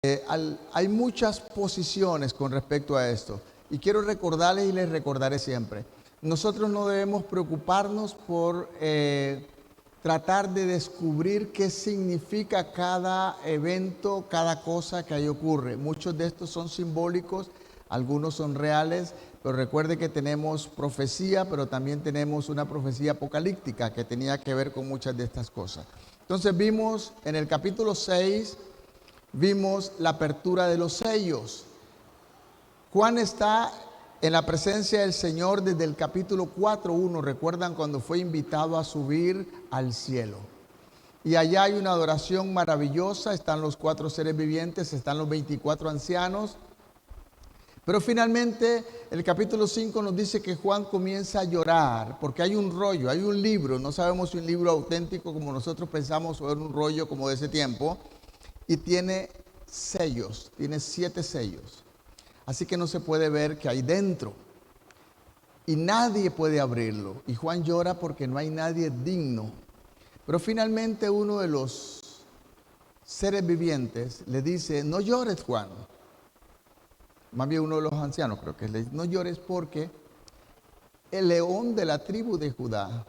Hay muchas posiciones con respecto a esto y quiero recordarles y les recordaré siempre. Nosotros no debemos preocuparnos por tratar de descubrir qué significa cada evento, cada cosa que ahí ocurre. Muchos de estos son simbólicos, algunos son reales, pero recuerde que tenemos profecía, pero también tenemos una profecía apocalíptica que tenía que ver con muchas de estas cosas. Entonces vimos en el capítulo 6, vimos la apertura de los sellos. Juan está en la presencia del Señor desde el capítulo 4:1. ¿Recuerdan cuando fue invitado a subir al cielo? Y allá hay una adoración maravillosa, están los 4 seres vivientes, están los 24 ancianos. Pero finalmente el capítulo 5 nos dice que Juan comienza a llorar porque hay un rollo, hay un libro, no sabemos si un libro auténtico como nosotros pensamos o era un rollo como de ese tiempo, y tiene sellos, tiene 7 sellos. Así que no se puede ver qué hay dentro. Y nadie puede abrirlo. Y Juan llora porque no hay nadie digno. Pero finalmente uno de los seres vivientes le dice, no llores, Juan. Más bien uno de los ancianos creo que le dice, no llores porque el león de la tribu de Judá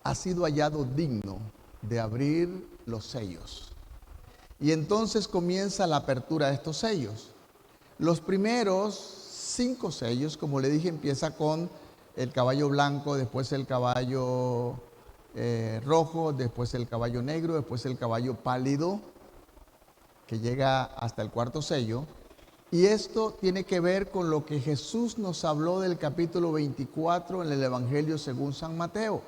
ha sido hallado digno de abrir los sellos. Y entonces comienza la apertura de estos sellos. Los primeros 5 sellos, como le dije, empieza con el caballo blanco, después el caballo rojo, después el caballo negro, después el caballo pálido, que llega hasta el 4.º sello. Y esto tiene que ver con lo que Jesús nos habló del capítulo 24 en el Evangelio según San Mateo,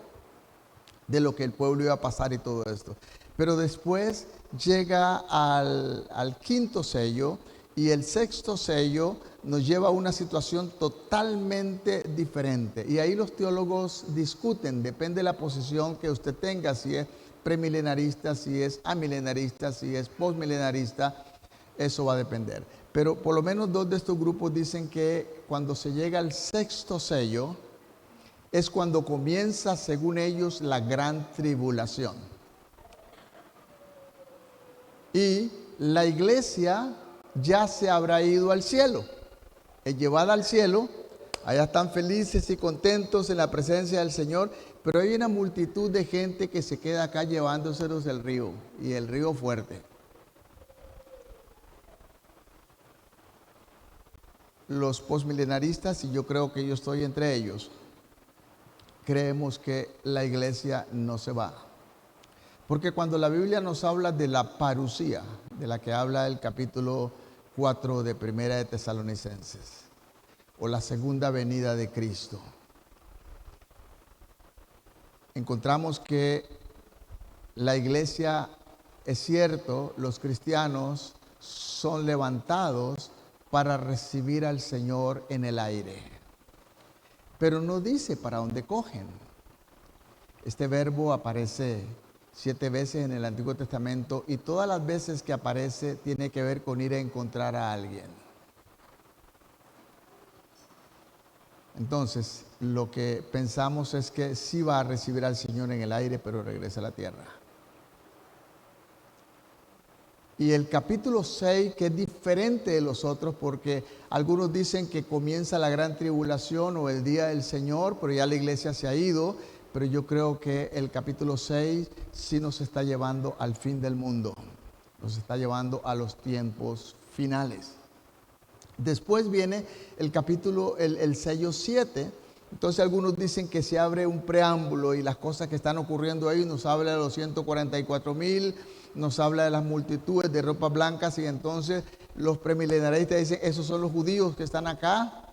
de lo que el pueblo iba a pasar y todo esto. Pero después llega al 5.º sello y el 6.º sello nos lleva a una situación totalmente diferente. Y ahí los teólogos discuten, depende de la posición que usted tenga, si es premilenarista, si es amilenarista, si es postmilenarista, eso va a depender. Pero por lo menos 2 de estos grupos dicen que cuando se llega al 6.º sello, es cuando comienza, según ellos, la gran tribulación. Y la iglesia ya se habrá ido al cielo, es llevada al cielo, allá están felices y contentos en la presencia del Señor, pero hay una multitud de gente que se queda acá llevándoselos del río, y el río fuerte. Los postmilenaristas, y yo creo que yo estoy entre ellos, creemos que la iglesia no se va. Porque cuando la Biblia nos habla de la parusía, de la que habla el capítulo 4 de Primera de Tesalonicenses, o la segunda venida de Cristo, encontramos que la iglesia, es cierto, los cristianos son levantados para recibir al Señor en el aire. Pero no dice para dónde cogen. Este verbo aparece 7 veces en el Antiguo Testamento y todas las veces que aparece tiene que ver con ir a encontrar a alguien. Entonces, lo que pensamos es que sí va a recibir al Señor en el aire, pero regresa a la tierra. Y el capítulo 6, que es diferente de los otros, porque algunos dicen que comienza la gran tribulación o el día del Señor, pero ya la iglesia se ha ido. Pero yo creo que el capítulo 6 sí nos está llevando al fin del mundo, nos está llevando a los tiempos finales. Después viene el capítulo, el sello 7. Entonces algunos dicen que se abre un preámbulo y las cosas que están ocurriendo ahí nos habla de los 144,000, nos habla de las multitudes de ropas blancas, y entonces los premilenaristas dicen, esos son los judíos que están acá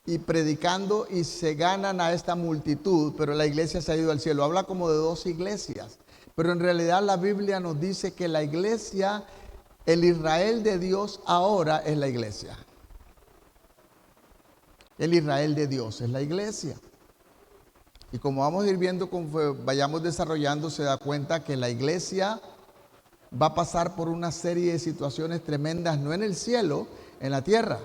y predicando y se ganan a esta multitud, pero la iglesia se ha ido al cielo. Habla como de 2 iglesias, pero en realidad la Biblia nos dice que la iglesia, el Israel de Dios ahora es la iglesia. El Israel de Dios es la iglesia. Y como vamos a ir viendo, como vayamos desarrollando, se da cuenta que la iglesia va a pasar por una serie de situaciones tremendas, no en el cielo, en la tierra.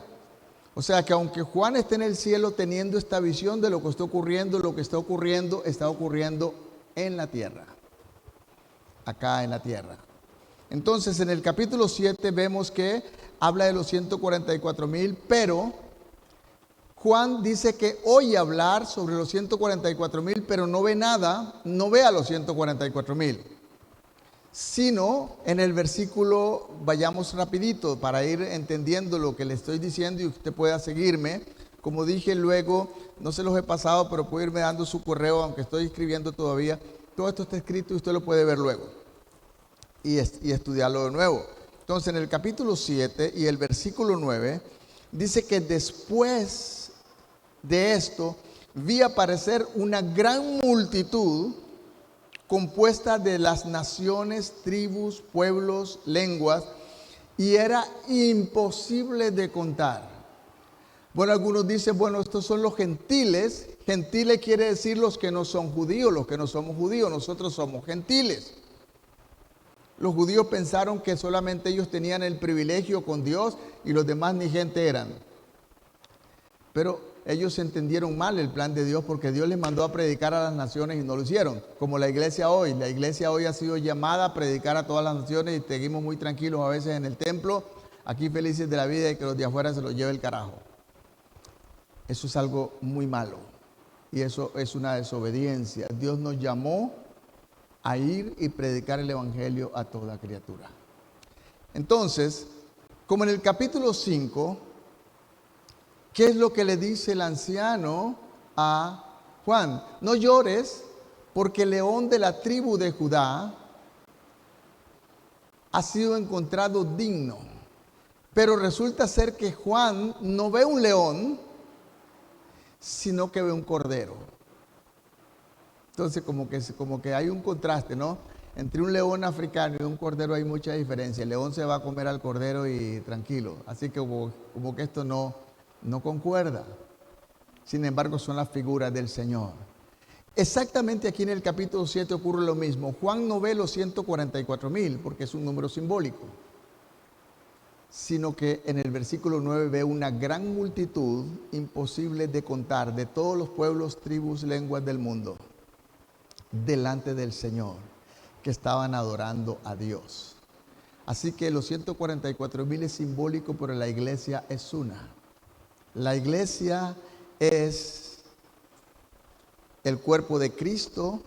O sea que aunque Juan esté en el cielo teniendo esta visión de lo que está ocurriendo, lo que está ocurriendo en la tierra, acá en la tierra. Entonces, en el capítulo 7 vemos que habla de los 144,000, pero Juan dice que oye hablar sobre los 144,000, pero no ve nada, no ve a los 144,000. Sino en el versículo, vayamos rapidito para ir entendiendo lo que le estoy diciendo y usted pueda seguirme. Como dije luego, no se los he pasado, pero puedo irme dando su correo, aunque estoy escribiendo todavía. Todo esto está escrito y usted lo puede ver luego y estudiarlo de nuevo. Entonces, en el capítulo 7 y el versículo 9, dice que después de esto, vi aparecer una gran multitud compuesta de las naciones, tribus, pueblos, lenguas, y era imposible de contar. Bueno, algunos dicen, bueno, estos son los gentiles. Gentiles quiere decir los que no son judíos, los que no somos judíos, nosotros somos gentiles. Los judíos pensaron que solamente ellos tenían el privilegio con Dios y los demás ni gente eran. Pero ellos entendieron mal el plan de Dios porque Dios les mandó a predicar a las naciones y no lo hicieron. Como la iglesia hoy. La iglesia hoy ha sido llamada a predicar a todas las naciones y seguimos muy tranquilos a veces en el templo, aquí felices de la vida y que los de afuera se los lleve el carajo. Eso es algo muy malo y eso es una desobediencia. Dios nos llamó a ir y predicar el evangelio a toda criatura. Entonces, como en el capítulo 5, ¿qué es lo que le dice el anciano a Juan? No llores, porque el león de la tribu de Judá ha sido encontrado digno. Pero resulta ser que Juan no ve un león, sino que ve un cordero. Entonces, como que hay un contraste, ¿no? Entre un león africano y un cordero hay mucha diferencia. El león se va a comer al cordero y tranquilo. Así que como que esto no concuerda. Sin embargo, son las figuras del Señor. Exactamente aquí en el capítulo 7 ocurre lo mismo. Juan no ve los 144,000 porque es un número simbólico, sino que en el versículo 9 ve una gran multitud imposible de contar de todos los pueblos, tribus, lenguas del mundo delante del Señor, que estaban adorando a Dios. Así que los 144,000 es simbólico, pero la iglesia es una. La iglesia es el cuerpo de Cristo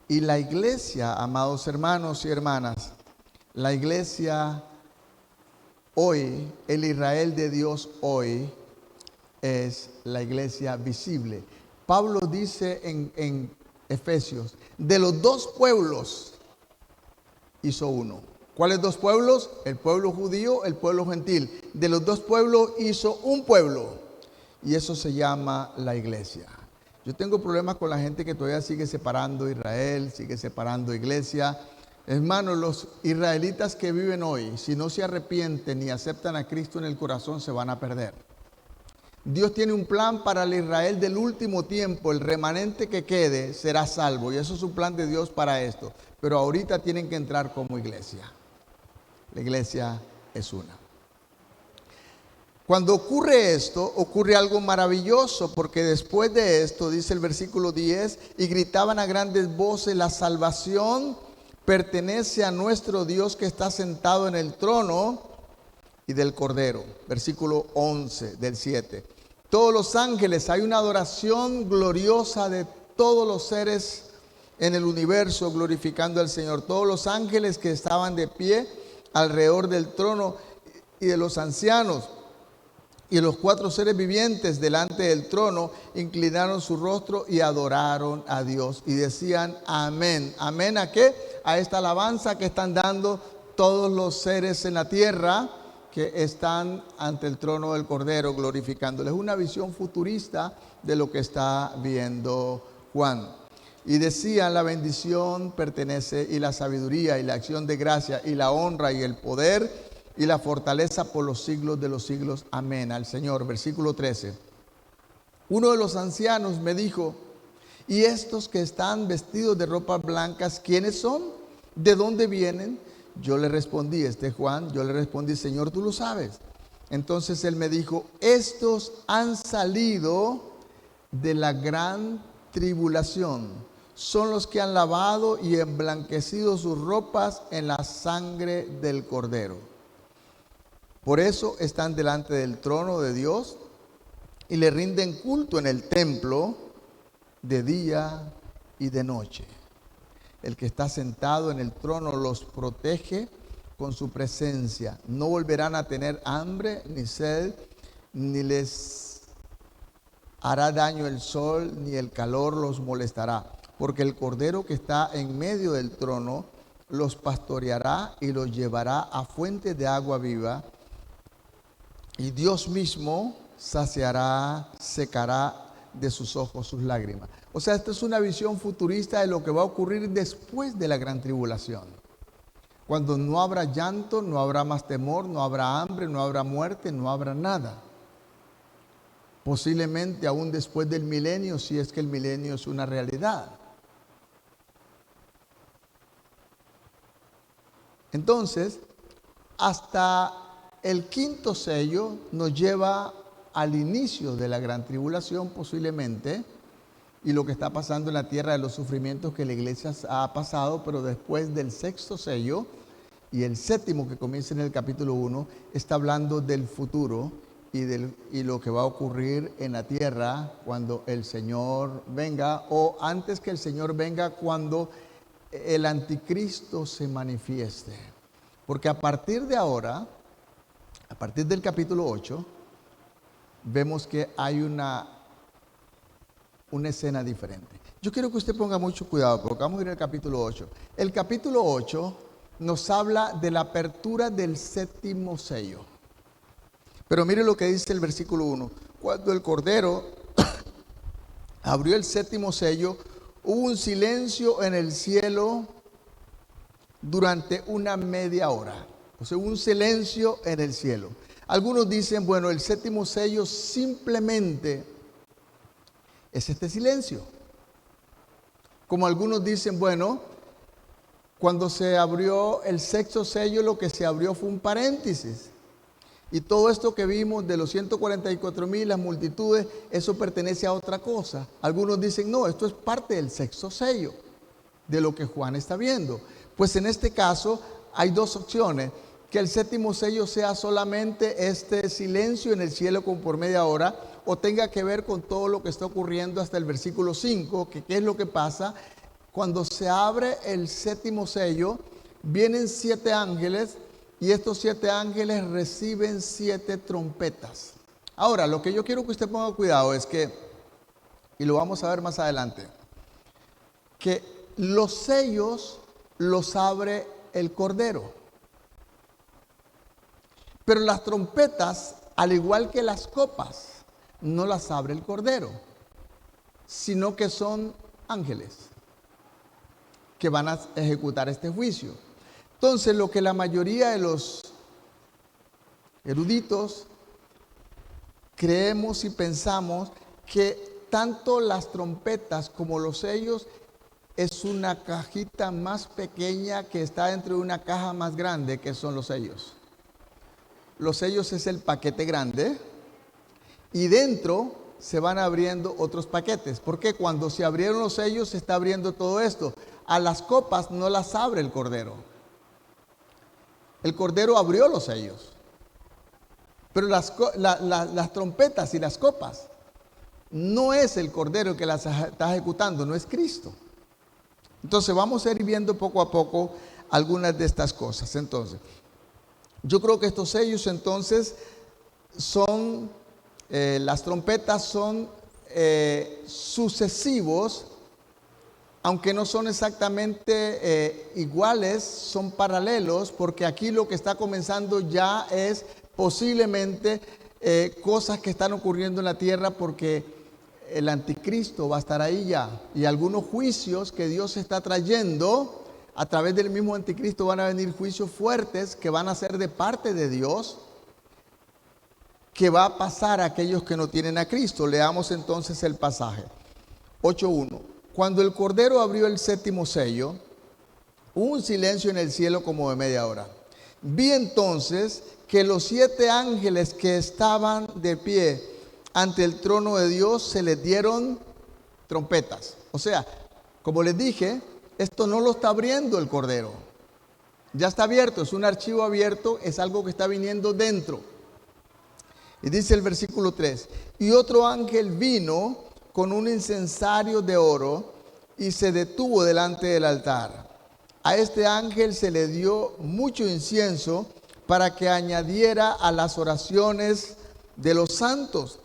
y la iglesia, amados hermanos y hermanas, la iglesia hoy, el Israel de Dios hoy, es la iglesia visible. Pablo dice en Efesios, de los dos pueblos hizo uno. ¿Cuáles dos pueblos? El pueblo judío, el pueblo gentil. De los dos pueblos hizo un pueblo y eso se llama la iglesia. Yo tengo problemas con la gente que todavía sigue separando Israel, sigue separando iglesia. Hermanos, los israelitas que viven hoy, si no se arrepienten y aceptan a Cristo en el corazón, se van a perder. Dios tiene un plan para el Israel del último tiempo. El remanente que quede será salvo. Y eso es un plan de Dios para esto. Pero ahorita tienen que entrar como iglesia. La iglesia es una. Cuando ocurre esto, ocurre algo maravilloso. Porque después de esto, dice el versículo 10, y gritaban a grandes voces, la salvación pertenece a nuestro Dios que está sentado en el trono y del Cordero. Versículo 11 del 7. Todos los ángeles, hay una adoración gloriosa de todos los seres en el universo glorificando al Señor. Todos los ángeles que estaban de pie alrededor del trono y de los ancianos y los 4 seres vivientes delante del trono inclinaron su rostro y adoraron a Dios y decían amén. ¿Amén a qué? A esta alabanza que están dando todos los seres en la tierra que están ante el trono del Cordero glorificándole. Es una visión futurista de lo que está viendo Juan. Y decían, la bendición pertenece y la sabiduría y la acción de gracia y la honra y el poder y la fortaleza por los siglos de los siglos. Amén. Al Señor. Versículo 13. Uno de los ancianos me dijo, ¿y estos que están vestidos de ropas blancas, quiénes son? ¿De dónde vienen? Yo le respondí, Juan, yo le respondí, Señor, tú lo sabes. Entonces él me dijo, estos han salido de la gran tribulación. son los que han lavado y emblanquecido sus ropas en la sangre del Cordero. Por eso están delante del trono de Dios y le rinden culto en el templo de día y de noche. El que está sentado en el trono los protege con su presencia. No volverán a tener hambre ni sed, ni les hará daño el sol, ni el calor los molestará. Porque el Cordero que está en medio del trono los pastoreará y los llevará a fuentes de agua viva. Y Dios mismo secará de sus ojos sus lágrimas. O sea, esta es una visión futurista de lo que va a ocurrir después de la gran tribulación. Cuando no habrá llanto, no habrá más temor, no habrá hambre, no habrá muerte, no habrá nada. Posiblemente aún después del milenio, si es que el milenio es una realidad. Entonces, hasta el quinto sello nos lleva al inicio de la gran tribulación posiblemente, y lo que está pasando en la tierra de los sufrimientos que la iglesia ha pasado, pero después del sexto sello y el séptimo que comienza en el capítulo 1, está hablando del futuro y lo que va a ocurrir en la tierra cuando el Señor venga, o antes que el Señor venga, cuando el anticristo se manifieste. Porque a partir de ahora, a partir del capítulo 8, vemos que hay una escena diferente. Yo quiero que usted ponga mucho cuidado, porque vamos a ir al capítulo 8. El capítulo 8 nos habla de la apertura del séptimo sello. Pero mire lo que dice el versículo 1. Cuando el Cordero abrió el séptimo sello, hubo un silencio en el cielo durante una media hora. O sea, hubo un silencio en el cielo. Algunos dicen, bueno, el séptimo sello simplemente es este silencio. Como algunos dicen, bueno, cuando se abrió el sexto sello, lo que se abrió fue un paréntesis. Y todo esto que vimos de los 144,000, las multitudes, eso pertenece a otra cosa. Algunos dicen, no, esto es parte del sexto sello, de lo que Juan está viendo. Pues en este caso hay dos opciones: que el séptimo sello sea solamente este silencio en el cielo como por media hora, o tenga que ver con todo lo que está ocurriendo hasta el versículo 5, que qué es lo que pasa. Cuando se abre el séptimo sello, vienen 7 ángeles, y estos 7 ángeles reciben 7 trompetas. Ahora, lo que yo quiero que usted ponga cuidado es que, y lo vamos a ver más adelante, que los sellos los abre el Cordero. Pero las trompetas, al igual que las copas, no las abre el Cordero, sino que son ángeles que van a ejecutar este juicio. Entonces, lo que la mayoría de los eruditos creemos y pensamos, que tanto las trompetas como los sellos es una cajita más pequeña que está dentro de una caja más grande, que son los sellos. Los sellos es el paquete grande, y dentro se van abriendo otros paquetes. Porque cuando se abrieron los sellos se está abriendo todo esto. A las copas no las abre el Cordero. El Cordero abrió los sellos. Pero las trompetas y las copas, no es el Cordero el que las está ejecutando, no es Cristo. Entonces vamos a ir viendo poco a poco algunas de estas cosas. Entonces, yo creo que estos sellos entonces son, las trompetas son sucesivos, aunque no son exactamente iguales, son paralelos, porque aquí lo que está comenzando ya es posiblemente cosas que están ocurriendo en la tierra, porque el anticristo va a estar ahí ya, y algunos juicios que Dios está trayendo a través del mismo anticristo van a venir juicios fuertes que van a ser de parte de Dios, que va a pasar a aquellos que no tienen a Cristo. Leamos entonces el pasaje 8:1. Cuando el Cordero abrió el séptimo sello, hubo un silencio en el cielo como de media hora. Vi entonces que los 7 ángeles que estaban de pie ante el trono de Dios se les dieron trompetas. O sea, Como les dije, esto no lo está abriendo el Cordero. Ya está abierto, es un archivo abierto, es algo que está viniendo dentro. Y dice el versículo 3, y otro ángel vino con un incensario de oro y se detuvo delante del altar. A este ángel se le dio mucho incienso para que añadiera a las oraciones de los santos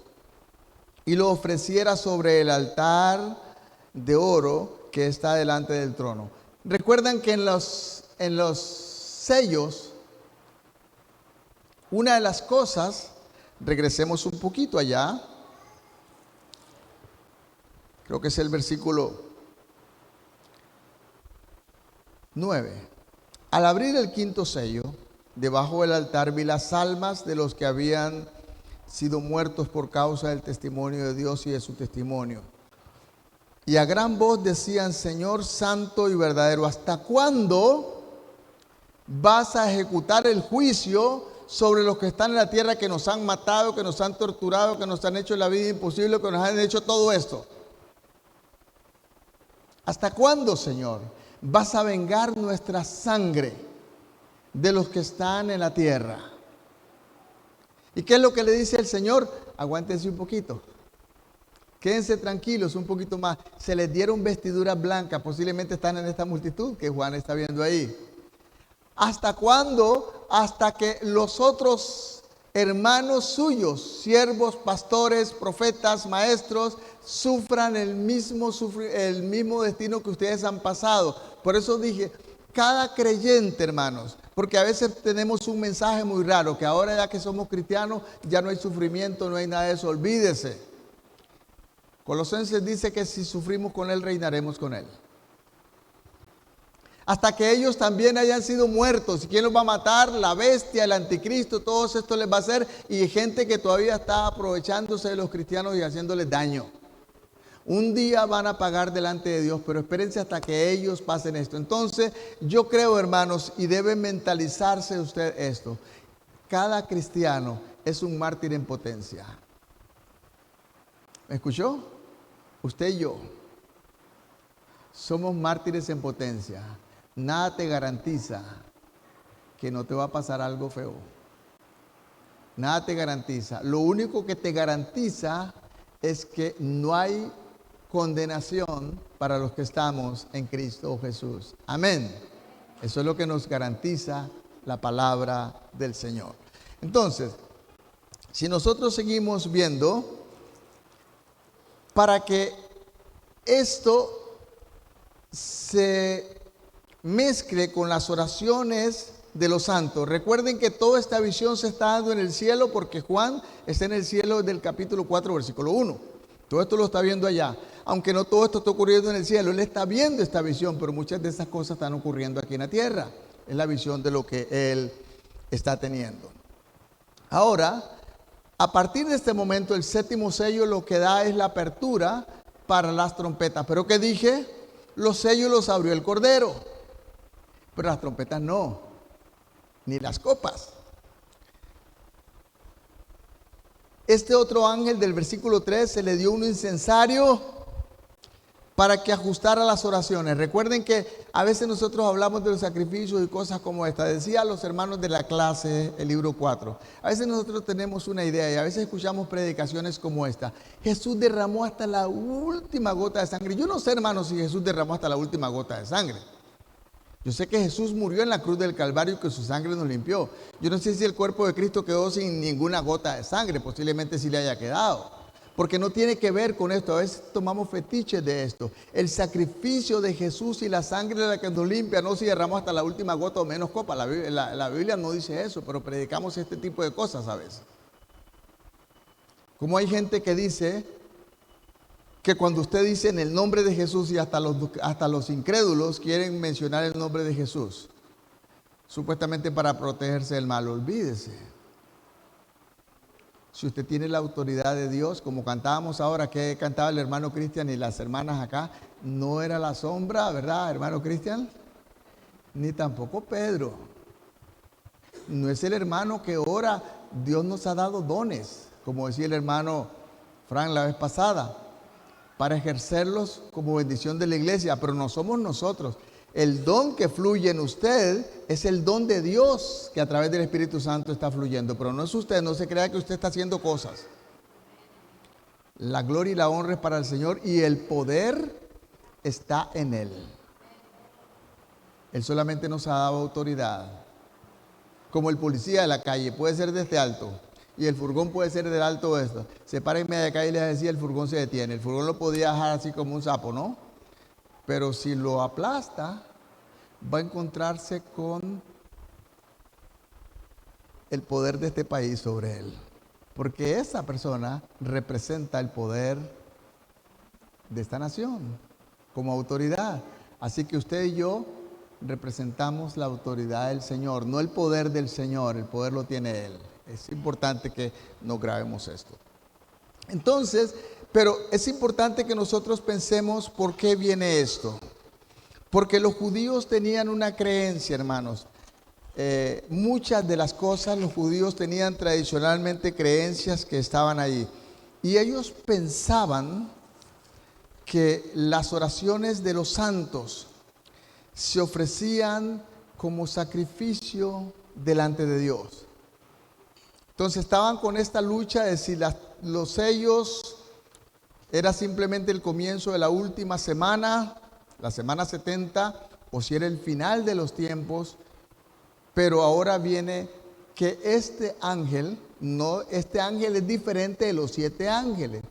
y lo ofreciera sobre el altar de oro que está delante del trono. Recuerdan que en los sellos, una de las cosas, regresemos un poquito allá, creo que es el versículo 9. Al abrir el quinto sello, debajo del altar vi las almas de los que habían sido muertos por causa del testimonio de Dios y de su testimonio. Y a gran voz decían: Señor santo y verdadero, ¿hasta cuándo vas a ejecutar el juicio sobre los que están en la tierra, que nos han matado, que nos han torturado, que nos han hecho la vida imposible, que nos han hecho todo esto? ¿Hasta cuándo, Señor, vas a vengar nuestra sangre de los que están en la tierra? ¿Y qué es lo que le dice el Señor? Aguántense un poquito. Quédense tranquilos un poquito más. Se les dieron vestiduras blancas. Posiblemente están en esta multitud que Juan está viendo ahí. ¿Hasta cuándo? Hasta que los otros hermanos suyos, siervos, pastores, profetas, maestros, sufran el mismo destino que ustedes han pasado. Por eso dije, cada creyente, hermanos, porque a veces tenemos un mensaje muy raro, que ahora ya que somos cristianos, ya no hay sufrimiento, no hay nada de eso. Olvídese. Colosenses dice que si sufrimos con Él, reinaremos con Él. Hasta que ellos también hayan sido muertos. ¿Y quién los va a matar? La bestia, el anticristo, todo esto les va a hacer. Y hay gente que todavía está aprovechándose de los cristianos y haciéndoles daño. Un día van a pagar delante de Dios, pero espérense hasta que ellos pasen esto. Entonces, yo creo, hermanos, y debe mentalizarse usted esto: cada cristiano es un mártir en potencia. ¿Me escuchó? Usted y yo somos mártires en potencia. Nada te garantiza que no te va a pasar algo feo. Nada te garantiza. Lo único que te garantiza es que no hay condenación para los que estamos en Cristo Jesús. Amén. Eso es lo que nos garantiza la palabra del Señor. Entonces, si nosotros seguimos viendo, para que esto se mezcle con las oraciones de los santos. Recuerden que toda esta visión se está dando en el cielo, porque Juan está en el cielo del capítulo 4, versículo 1. Todo esto lo está viendo allá. Aunque no todo esto está ocurriendo en el cielo, él está viendo esta visión, pero muchas de esas cosas están ocurriendo aquí en la tierra. Es la visión de lo que él está teniendo. Ahora, a partir de este momento, el séptimo sello lo que da es la apertura para las trompetas. ¿Pero qué dije? Los sellos los abrió el Cordero, pero las trompetas no, ni las copas. Este otro ángel del versículo 3 se le dio un incensario para que ajustara las oraciones. Recuerden que a veces nosotros hablamos de los sacrificios y cosas como esta. Decía a los hermanos de la clase, el libro 4. A veces nosotros tenemos una idea y a veces escuchamos predicaciones como esta. Jesús derramó hasta la última gota de sangre. Yo no sé, hermanos, si Jesús derramó hasta la última gota de sangre. Yo sé que Jesús murió en la cruz del Calvario y que su sangre nos limpió. Yo no sé si el cuerpo de Cristo quedó sin ninguna gota de sangre. Posiblemente sí le haya quedado. Porque no tiene que ver con esto. A veces tomamos fetiches de esto. El sacrificio de Jesús y la sangre de la que nos limpia, no si derramamos hasta la última gota o menos copa. La Biblia no dice eso, pero predicamos este tipo de cosas a veces. Como hay gente que dice que cuando usted dice en el nombre de Jesús, y hasta los incrédulos quieren mencionar el nombre de Jesús, supuestamente para protegerse del mal. Olvídese. Si usted tiene la autoridad de Dios, como cantábamos ahora, que cantaba el hermano Cristian y las hermanas acá, no era la sombra, ¿verdad, hermano Cristian? Ni tampoco Pedro. No es el hermano que ora. Dios nos ha dado dones, como decía el hermano Frank la vez pasada. para ejercerlos como bendición de la iglesia, pero no somos nosotros. El don que fluye en usted es el don de Dios que a través del Espíritu Santo está fluyendo, pero no es usted, no se crea que usted está haciendo cosas. La gloria y la honra es para el Señor y el poder está en Él. Él solamente nos ha dado autoridad. Como el policía de la calle, puede ser de este alto y el furgón puede ser del alto de esto. Se para en media de calle y le decía, el furgón se detiene. El furgón lo podía dejar así como un sapo, ¿no? Pero si lo aplasta, va a encontrarse con el poder de este país sobre él. Porque esa persona representa el poder de esta nación como autoridad. Así que usted y yo representamos la autoridad del Señor, no el poder del Señor, el poder lo tiene Él. Es importante que nos grabemos esto. Entonces, pero es importante que nosotros pensemos por qué viene esto. Porque los judíos tenían una creencia, hermanos. Muchas de las cosas los judíos tenían tradicionalmente creencias que estaban ahí. Y ellos pensaban que las oraciones de los santos se ofrecían como sacrificio delante de Dios. Entonces estaban con esta lucha de si los sellos era simplemente el comienzo de la última semana, la semana 70, o si era el final de los tiempos. Pero ahora viene que este ángel es diferente de los 7 ángeles.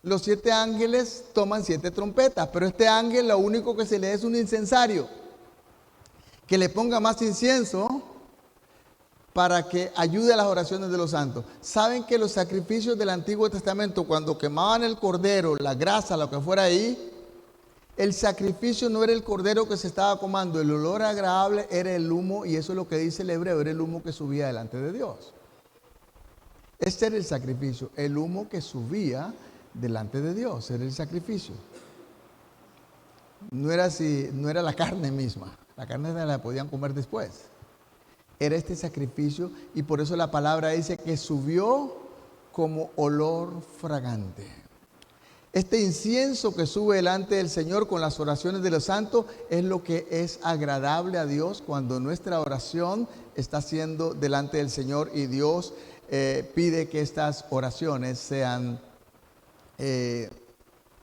Los 7 ángeles toman 7 trompetas, pero este ángel lo único que se le es un incensario. Que le ponga más incienso para que ayude a las oraciones de los santos. Saben que los sacrificios del Antiguo Testamento, cuando quemaban el cordero, la grasa, lo que fuera ahí, el sacrificio no era el cordero que se estaba comando, el olor agradable era el humo, y eso es lo que dice el hebreo, era el humo que subía delante de Dios. Este era el sacrificio, el humo que subía delante de Dios, era el sacrificio. No era la carne misma. La carne la podían comer después. Era este sacrificio, y por eso la palabra dice que subió como olor fragante. Este incienso que sube delante del Señor con las oraciones de los santos es lo que es agradable a Dios cuando nuestra oración está siendo delante del Señor, y Dios pide que estas oraciones sean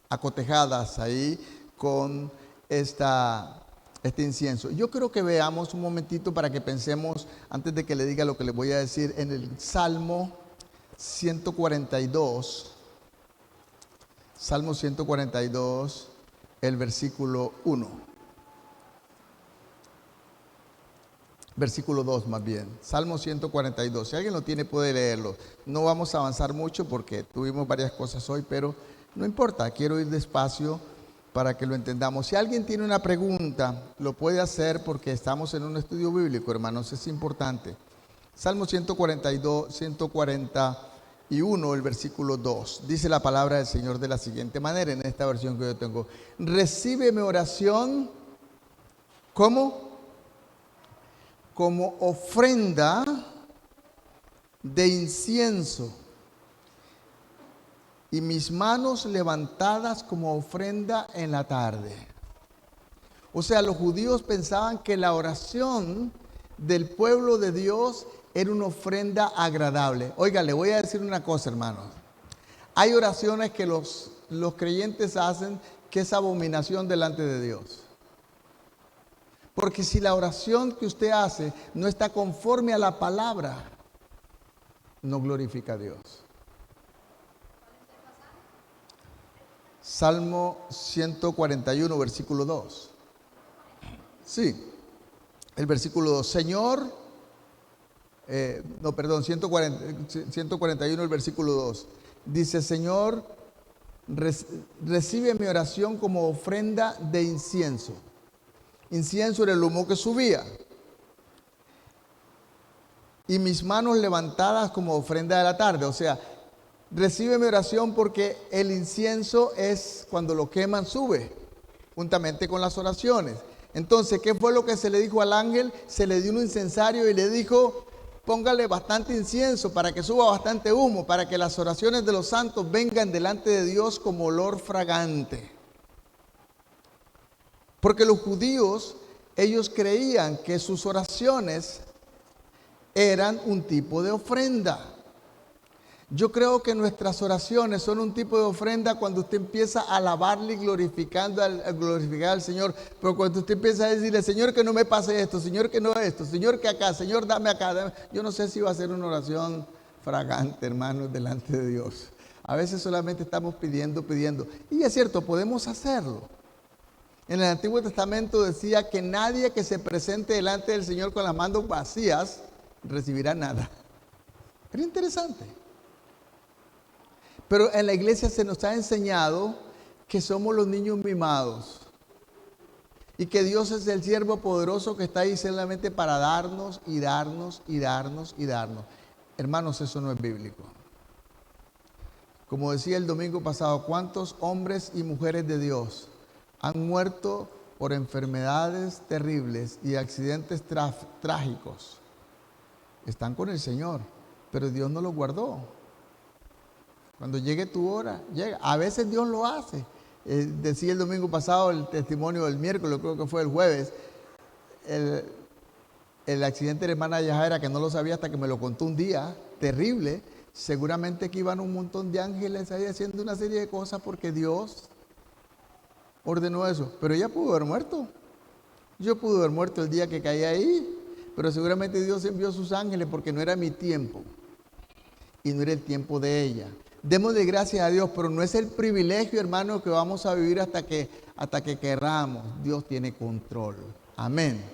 acotejadas ahí con este incienso. Yo creo que veamos un momentito para que pensemos, antes de que le diga lo que le voy a decir, en el Salmo 142. Salmo 142, el versículo 1. Versículo 2 más bien. Salmo 142. Si alguien lo tiene puede leerlo. No vamos a avanzar mucho porque tuvimos varias cosas hoy, pero no importa, quiero ir despacio para que lo entendamos. Si alguien tiene una pregunta, lo puede hacer porque estamos en un estudio bíblico, hermanos, es importante. Salmo 142, 141, el versículo 2. Dice la palabra del Señor de la siguiente manera, en esta versión que yo tengo. Recibe mi oración, ¿cómo? Como ofrenda de incienso, y mis manos levantadas como ofrenda en la tarde. O sea, los judíos pensaban que la oración del pueblo de Dios era una ofrenda agradable. Oiga, le voy a decir una cosa, hermanos. Hay oraciones que los creyentes hacen que es abominación delante de Dios. Porque si la oración que usted hace no está conforme a la palabra, no glorifica a Dios. Salmo 141, versículo 2. Sí, el versículo 2. Señor, 141, el versículo 2. Dice, Señor, recibe mi oración como ofrenda de incienso. Incienso era el humo que subía. Y mis manos levantadas como ofrenda de la tarde. O sea, recibe mi oración porque el incienso es cuando lo queman, sube, juntamente con las oraciones. Entonces, ¿qué fue lo que se le dijo al ángel? Se le dio un incensario y le dijo, póngale bastante incienso para que suba bastante humo, para que las oraciones de los santos vengan delante de Dios como olor fragante. Porque los judíos, ellos creían que sus oraciones eran un tipo de ofrenda. Yo creo que nuestras oraciones son un tipo de ofrenda cuando usted empieza a alabarle y glorificar al Señor. Pero cuando usted empieza a decirle, Señor, que no me pase esto, Señor, que no esto, Señor, que acá, Señor, dame acá. Dame. Yo no sé si va a ser una oración fragante, hermanos, delante de Dios. A veces solamente estamos pidiendo. Y es cierto, podemos hacerlo. En el Antiguo Testamento decía que nadie que se presente delante del Señor con las manos vacías recibirá nada. Era interesante. Pero en la iglesia se nos ha enseñado que somos los niños mimados y que Dios es el siervo poderoso que está ahí solamente para darnos y darnos y darnos y darnos. Hermanos, eso no es bíblico. Como decía el domingo pasado, ¿cuántos hombres y mujeres de Dios han muerto por enfermedades terribles y accidentes trágicos? Están con el Señor, pero Dios no los guardó. Cuando llegue tu hora, llega. A veces Dios lo hace. Decía el domingo pasado el testimonio del miércoles, creo que fue el jueves, el accidente de la hermana Yajaira, que no lo sabía hasta que me lo contó un día, terrible. Seguramente que iban un montón de ángeles ahí haciendo una serie de cosas porque Dios ordenó eso. Pero ella pudo haber muerto. Yo pude haber muerto el día que caí ahí, pero seguramente Dios envió sus ángeles porque no era mi tiempo y no era el tiempo de ella. Démosle gracias a Dios, pero no es el privilegio, hermano, que vamos a vivir hasta que querramos. Dios tiene control. Amén.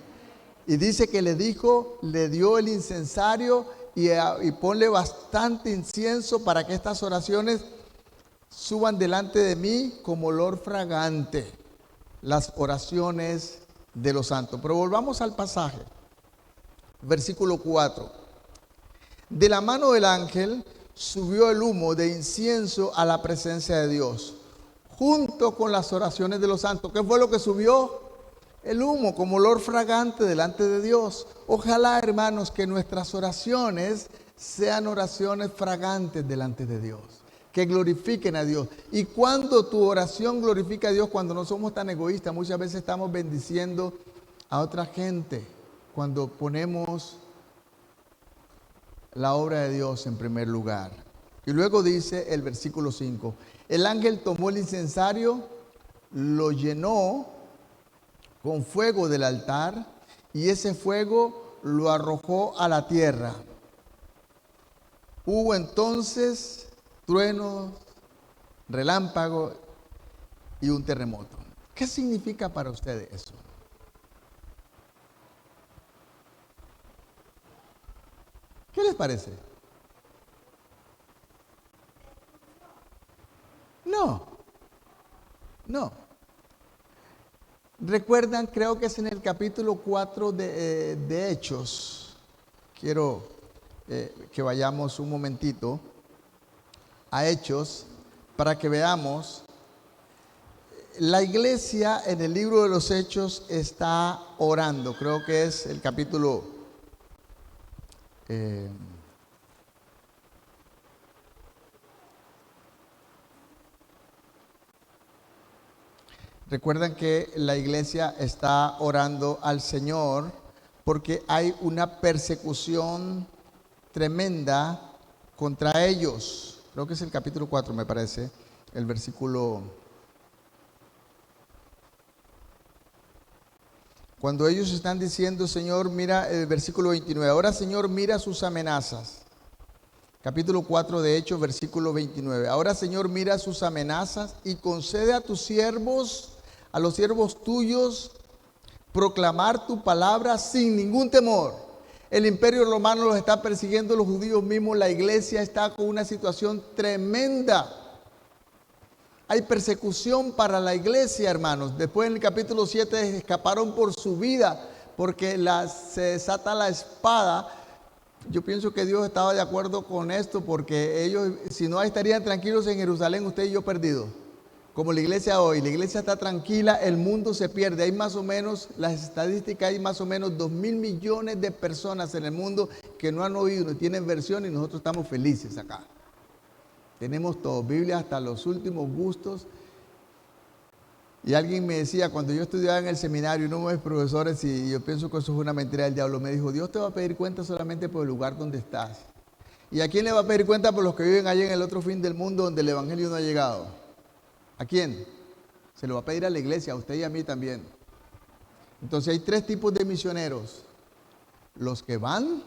Y dice que le dio el incensario y ponle bastante incienso para que estas oraciones suban delante de mí como olor fragante. Las oraciones de los santos. Pero volvamos al pasaje. Versículo 4. De la mano del ángel subió el humo de incienso a la presencia de Dios, junto con las oraciones de los santos. ¿Qué fue lo que subió? El humo como olor fragante delante de Dios. Ojalá, hermanos, que nuestras oraciones sean oraciones fragantes delante de Dios, que glorifiquen a Dios. Y cuando tu oración glorifica a Dios, cuando no somos tan egoístas, muchas veces estamos bendiciendo a otra gente, cuando ponemos la obra de Dios en primer lugar. Y luego dice el versículo 5, el ángel tomó el incensario, lo llenó con fuego del altar y ese fuego lo arrojó a la tierra. Hubo entonces truenos, relámpagos y un terremoto. ¿Qué significa para ustedes eso? ¿Qué les parece? No. Recuerdan, creo que es en el capítulo 4 de Hechos. Quiero que vayamos un momentito a Hechos para que veamos. La iglesia en el libro de los Hechos está orando. Creo que es el capítulo recuerdan que la iglesia está orando al Señor porque hay una persecución tremenda contra ellos. Creo que es el capítulo 4, me parece, el versículo. Cuando ellos están diciendo, Señor, mira el versículo 29. Ahora, Señor, mira sus amenazas. Capítulo 4 de Hechos, versículo 29. Ahora, Señor, mira sus amenazas y concede a tus siervos, a los siervos tuyos, proclamar tu palabra sin ningún temor. El imperio romano los está persiguiendo, los judíos mismos, la iglesia está con una situación tremenda. Hay persecución para la iglesia, hermanos. Después en el capítulo 7 escaparon por su vida porque se desata la espada. Yo pienso que Dios estaba de acuerdo con esto porque ellos, si no, estarían tranquilos en Jerusalén, usted y yo perdidos. Como la iglesia hoy, la iglesia está tranquila, el mundo se pierde. Hay más o menos, las estadísticas, hay más o menos 2.000 millones de personas en el mundo que no han oído, no tienen versión y nosotros estamos felices acá. Tenemos todo, Biblia hasta los últimos gustos. Y alguien me decía, cuando yo estudiaba en el seminario, uno de mis profesores, y yo pienso que eso es una mentira del diablo, me dijo, Dios te va a pedir cuenta solamente por el lugar donde estás. ¿Y a quién le va a pedir cuenta? Por los que viven allá en el otro fin del mundo donde el evangelio no ha llegado. ¿A quién? Se lo va a pedir a la iglesia, a usted y a mí también. Entonces hay tres tipos de misioneros. Los que van,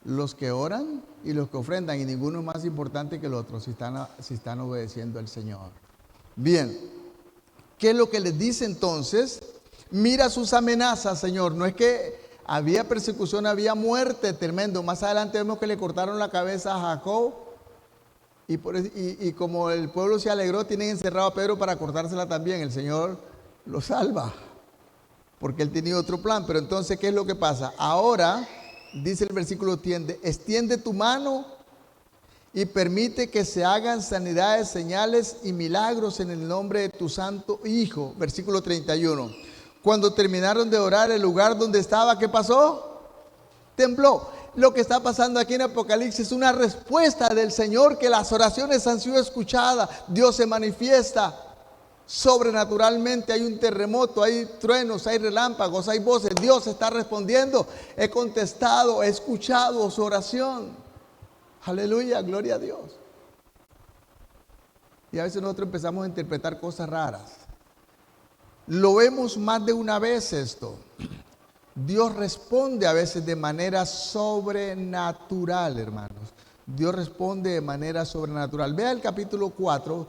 los que oran y los que ofrendan. Y ninguno es más importante que el otro si están obedeciendo al Señor. Bien, ¿qué es lo que les dice entonces? Mira sus amenazas, Señor. No es que había persecución, había muerte tremendo. Más adelante vemos que le cortaron la cabeza a Jacob. Y como el pueblo se alegró, tienen encerrado a Pedro para cortársela también. El Señor lo salva, porque Él tenía otro plan. Pero entonces, ¿qué es lo que pasa? Ahora, dice el versículo, extiende tu mano y permite que se hagan sanidades, señales y milagros en el nombre de tu santo Hijo. Versículo 31. Cuando terminaron de orar, el lugar donde estaba, ¿qué pasó? Tembló. Lo que está pasando aquí en Apocalipsis es una respuesta del Señor, que las oraciones han sido escuchadas. Dios se manifiesta sobrenaturalmente. Hay un terremoto, hay truenos, hay relámpagos, hay voces. Dios está respondiendo. He contestado, he escuchado su oración. Aleluya, gloria a Dios. Y a veces nosotros empezamos a interpretar cosas raras. Lo vemos más de una vez esto. Dios responde a veces de manera sobrenatural, hermanos. Dios responde de manera sobrenatural. Vea el capítulo 4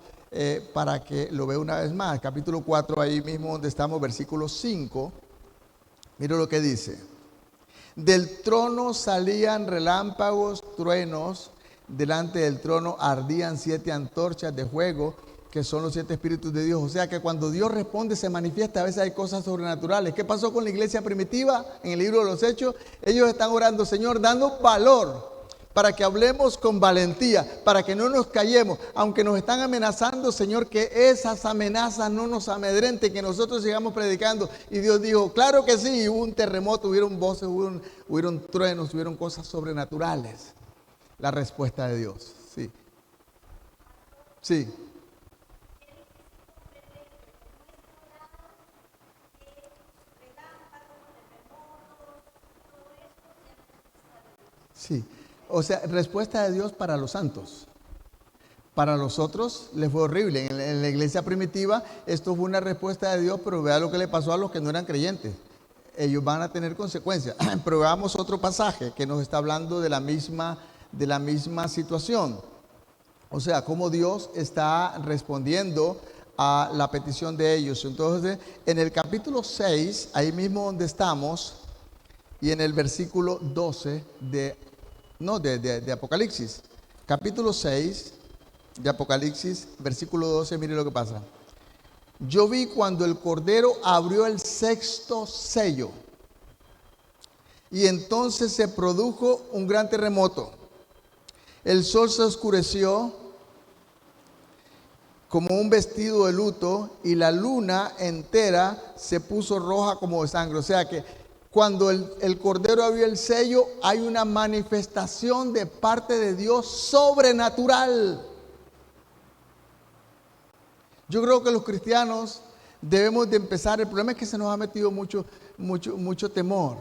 para que lo vea una vez más. Capítulo 4, ahí mismo donde estamos, versículo 5. Mira lo que dice. Del trono salían relámpagos, truenos. Delante del trono ardían 7 antorchas de fuego, que son los 7 espíritus de Dios. O sea que cuando Dios responde, se manifiesta. A veces hay cosas sobrenaturales. ¿Qué pasó con la iglesia primitiva en el libro de los Hechos? Ellos están orando, Señor, danos valor para que hablemos con valentía, para que no nos callemos. Aunque nos están amenazando, Señor, que esas amenazas no nos amedrenten, que nosotros sigamos predicando. Y Dios dijo, claro que sí. Hubo un terremoto, hubieron voces, hubieron truenos, hubieron cosas sobrenaturales. La respuesta de Dios, sí. Sí. Sí, o sea, respuesta de Dios para los santos. Para los otros les fue horrible. En la iglesia primitiva esto fue una respuesta de Dios, pero vea lo que le pasó a los que no eran creyentes. Ellos van a tener consecuencias. Pero veamos otro pasaje que nos está hablando de la misma situación. O sea, cómo Dios está respondiendo a la petición de ellos. Entonces, en el capítulo 6, ahí mismo donde estamos, y en el versículo 12 de Apocalipsis, capítulo 6 de Apocalipsis, versículo 12, mire lo que pasa. Yo vi cuando el Cordero abrió el 6º sello, y entonces se produjo un gran terremoto. El sol se oscureció como un vestido de luto, y la luna entera se puso roja como de sangre. O sea que cuando el Cordero abrió el sello, hay una manifestación de parte de Dios sobrenatural. Yo creo que los cristianos debemos de empezar. El problema es que se nos ha metido mucho temor.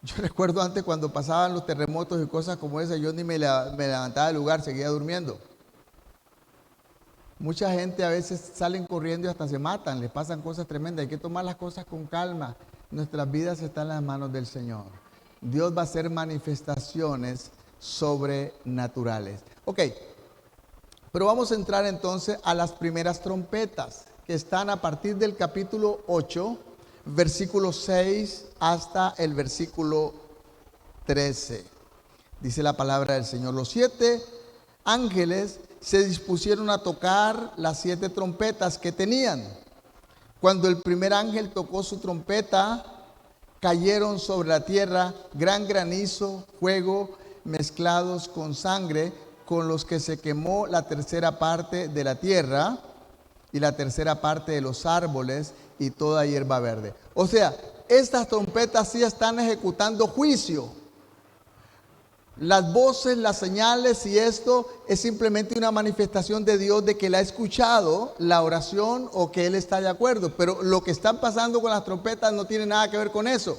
Yo recuerdo antes cuando pasaban los terremotos y cosas como esa, yo ni me levantaba del lugar, seguía durmiendo. Mucha gente a veces salen corriendo y hasta se matan, les pasan cosas tremendas. Hay que tomar las cosas con calma. Nuestras vidas están en las manos del Señor. Dios va a hacer manifestaciones sobrenaturales. Ok, pero vamos a entrar entonces a las primeras trompetas, que están a partir del capítulo 8, versículo 6 hasta el versículo 13. Dice la palabra del Señor: los 7 ángeles se dispusieron a tocar las 7 trompetas que tenían. Cuando el primer ángel tocó su trompeta, cayeron sobre la tierra gran granizo, fuego mezclados con sangre, con los que se quemó la tercera parte de la tierra y la tercera parte de los árboles y toda hierba verde. O sea, estas trompetas sí están ejecutando juicio. Las voces, las señales y esto es simplemente una manifestación de Dios de que Él ha escuchado la oración o que Él está de acuerdo. Pero lo que está pasando con las trompetas no tiene nada que ver con eso.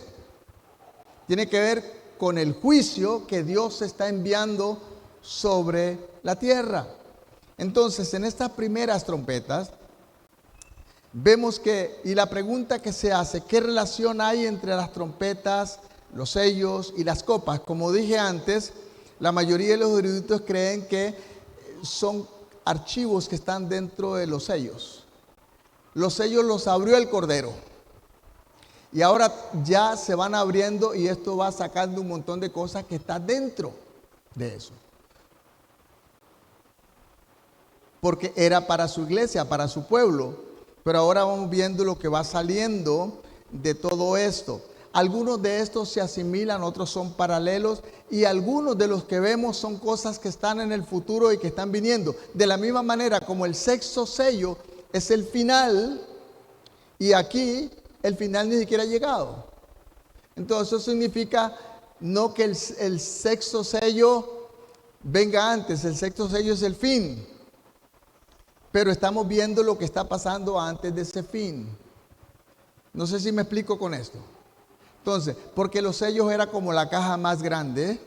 Tiene que ver con el juicio que Dios está enviando sobre la tierra. Entonces, en estas primeras trompetas, vemos que, y la pregunta que se hace, ¿qué relación hay entre las trompetas, los sellos y las copas? Como dije antes, la mayoría de los eruditos creen que son archivos que están dentro de los sellos. Los sellos los abrió el Cordero. Y ahora ya se van abriendo y esto va sacando un montón de cosas que está dentro de eso. Porque era para su iglesia, para su pueblo. Pero ahora vamos viendo lo que va saliendo de todo esto. Algunos de estos se asimilan, otros son paralelos y algunos de los que vemos son cosas que están en el futuro y que están viniendo. De la misma manera como el sexto sello es el final y aquí el final ni siquiera ha llegado. Entonces eso significa no que el sexto sello venga antes, el sexto sello es el fin. Pero estamos viendo lo que está pasando antes de ese fin. No sé si me explico con esto. Entonces, porque los sellos era como la caja más grande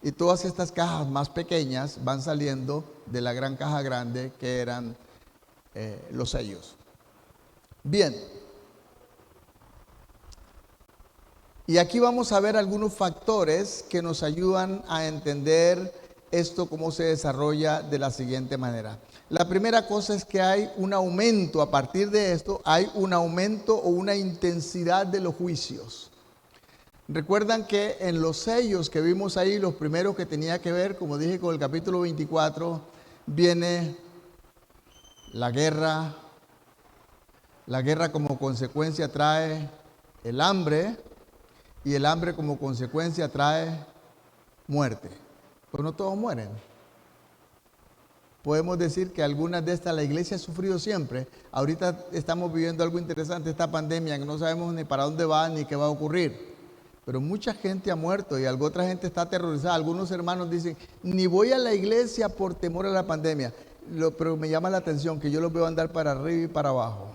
y todas estas cajas más pequeñas van saliendo de la gran caja grande que eran los sellos. Bien. Y aquí vamos a ver algunos factores que nos ayudan a entender esto, cómo se desarrolla de la siguiente manera. La primera cosa es que hay un aumento, a partir de esto, hay un aumento o una intensidad de los juicios. Recuerdan que en los sellos que vimos ahí, los primeros que tenía que ver, como dije, con el capítulo 24, viene la guerra. La guerra como consecuencia trae el hambre y el hambre como consecuencia trae muerte. Pero no todos mueren. Podemos decir que algunas de estas la iglesia ha sufrido siempre. Ahorita estamos viviendo algo interesante, esta pandemia, que no sabemos ni para dónde va ni qué va a ocurrir. Pero mucha gente ha muerto y otra gente está aterrorizada. Algunos hermanos dicen, ni voy a la iglesia por temor a la pandemia. Pero me llama la atención que yo los veo andar para arriba y para abajo.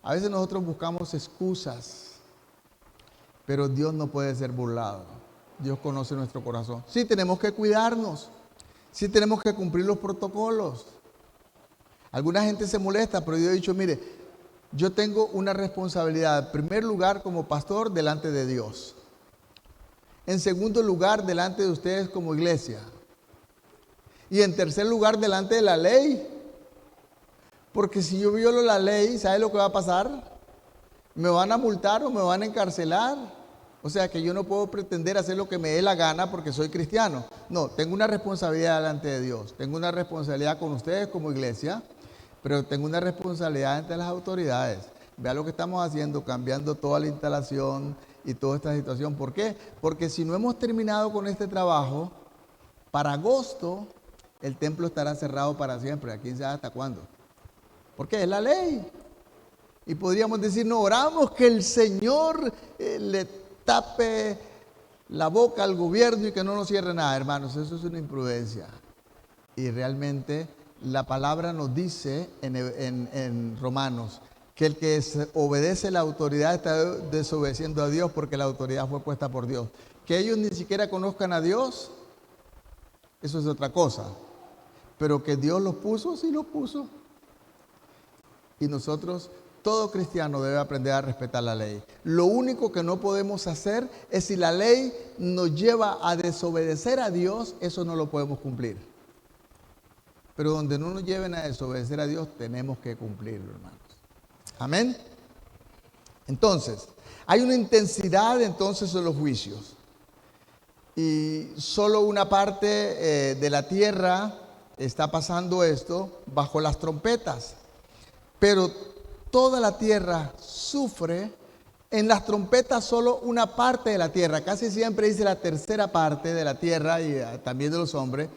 A veces nosotros buscamos excusas, pero Dios no puede ser burlado. Dios conoce nuestro corazón. Sí, tenemos que cuidarnos. Sí, tenemos que cumplir los protocolos. Alguna gente se molesta, pero yo he dicho, mire, yo tengo una responsabilidad, en primer lugar como pastor delante de Dios. En segundo lugar delante de ustedes como iglesia. Y en tercer lugar delante de la ley. Porque si yo violo la ley, ¿sabe lo que va a pasar? Me van a multar o me van a encarcelar. O sea que yo no puedo pretender hacer lo que me dé la gana porque soy cristiano. No, tengo una responsabilidad delante de Dios. Tengo una responsabilidad con ustedes como iglesia. Pero tengo una responsabilidad ante las autoridades. Vea lo que estamos haciendo, cambiando toda la instalación y toda esta situación. ¿Por qué? Porque si no hemos terminado con este trabajo, para agosto el templo estará cerrado para siempre. ¿A quién sabe hasta cuándo? Porque es la ley. Y podríamos decir, no, oramos que el Señor le tape la boca al gobierno y que no nos cierre nada. Hermanos, eso es una imprudencia. Y realmente la palabra nos dice en Romanos que el que obedece la autoridad está desobedeciendo a Dios porque la autoridad fue puesta por Dios. Que ellos ni siquiera conozcan a Dios, eso es otra cosa. Pero que Dios los puso, sí los puso. Y nosotros, todo cristiano debe aprender a respetar la ley. Lo único que no podemos hacer es si la ley nos lleva a desobedecer a Dios, eso no lo podemos cumplir. Pero donde no nos lleven a desobedecer a Dios, tenemos que cumplirlo, hermanos. Amén. Entonces, hay una intensidad entonces en los juicios. Y solo una parte de la tierra está pasando esto bajo las trompetas. Pero toda la tierra sufre. En las trompetas solo una parte de la tierra. Casi siempre dice la tercera parte de la tierra y también de los hombres.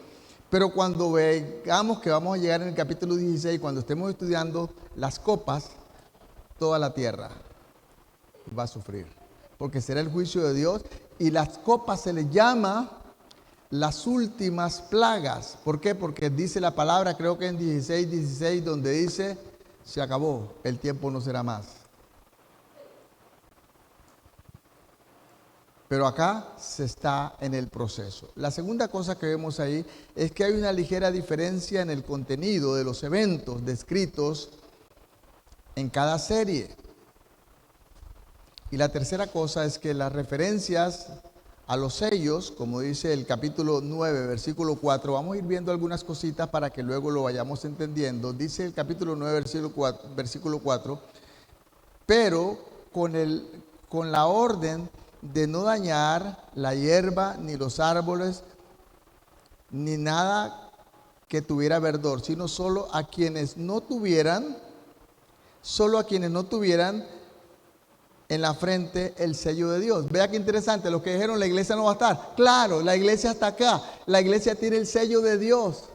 Pero cuando veamos que vamos a llegar en el capítulo 16, cuando estemos estudiando las copas, toda la tierra va a sufrir, porque será el juicio de Dios, y las copas se les llama las últimas plagas. ¿Por qué? Porque dice la palabra, creo que en 16, donde dice, se acabó, el tiempo no será más. Pero acá se está en el proceso. La segunda cosa que vemos ahí es que hay una ligera diferencia en el contenido de los eventos descritos en cada serie. Y la tercera cosa es que las referencias a los sellos, como dice el capítulo 9, versículo 4, vamos a ir viendo algunas cositas para que luego lo vayamos entendiendo. Dice el capítulo 9, versículo 4, pero con la orden de no dañar la hierba, ni los árboles, ni nada que tuviera verdor, sino solo a quienes no tuvieran en la frente el sello de Dios. Vea qué interesante, los que dijeron la iglesia no va a estar. Claro, la iglesia está acá, la iglesia tiene el sello de Dios.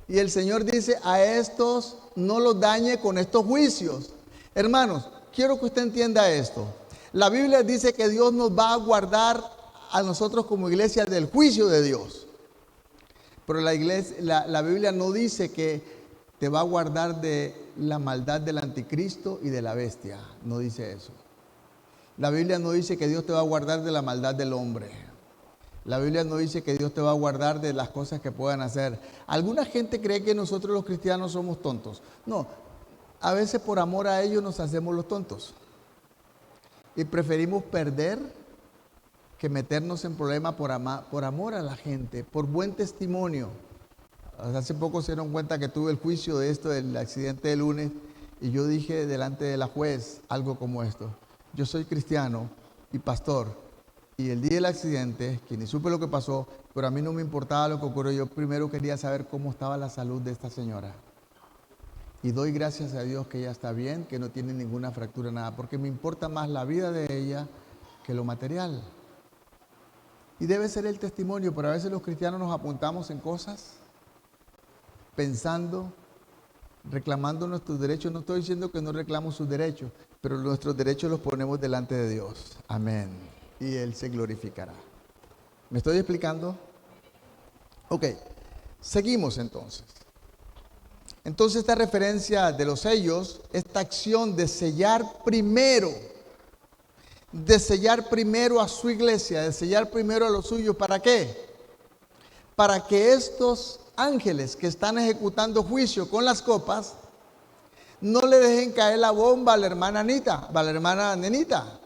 Y el Señor dice, a estos no los dañe con estos juicios. Hermanos, quiero que usted entienda esto. La Biblia dice que Dios nos va a guardar a nosotros como iglesia del juicio de Dios. Pero la Biblia no dice que te va a guardar de la maldad del anticristo y de la bestia. No dice eso. La Biblia no dice que Dios te va a guardar de la maldad del hombre. La Biblia no dice que Dios te va a guardar de las cosas que puedan hacer. Alguna gente cree que nosotros los cristianos somos tontos. No, a veces por amor a ellos nos hacemos los tontos. Y preferimos perder que meternos en problemas por amor a la gente, por buen testimonio. Hace poco se dieron cuenta que tuve el juicio de esto, del accidente del lunes, y yo dije delante de la juez algo como esto. Yo soy cristiano y pastor, y el día del accidente, que ni supe lo que pasó, pero a mí no me importaba lo que ocurrió. Yo primero quería saber cómo estaba la salud de esta señora. Y doy gracias a Dios que ella está bien, que no tiene ninguna fractura, nada, porque me importa más la vida de ella que lo material. Y debe ser el testimonio, pero a veces los cristianos nos apuntamos en cosas, pensando, reclamando nuestros derechos. No estoy diciendo que no reclamo sus derechos, pero nuestros derechos los ponemos delante de Dios. Amén. Y Él se glorificará. ¿Me estoy explicando? Ok, seguimos entonces. Entonces esta referencia de los sellos, esta acción de sellar primero a su iglesia, de sellar primero a los suyos, ¿para qué? Para que estos ángeles que están ejecutando juicio con las copas no le dejen caer la bomba a la hermana Anita, a la hermana Nenita.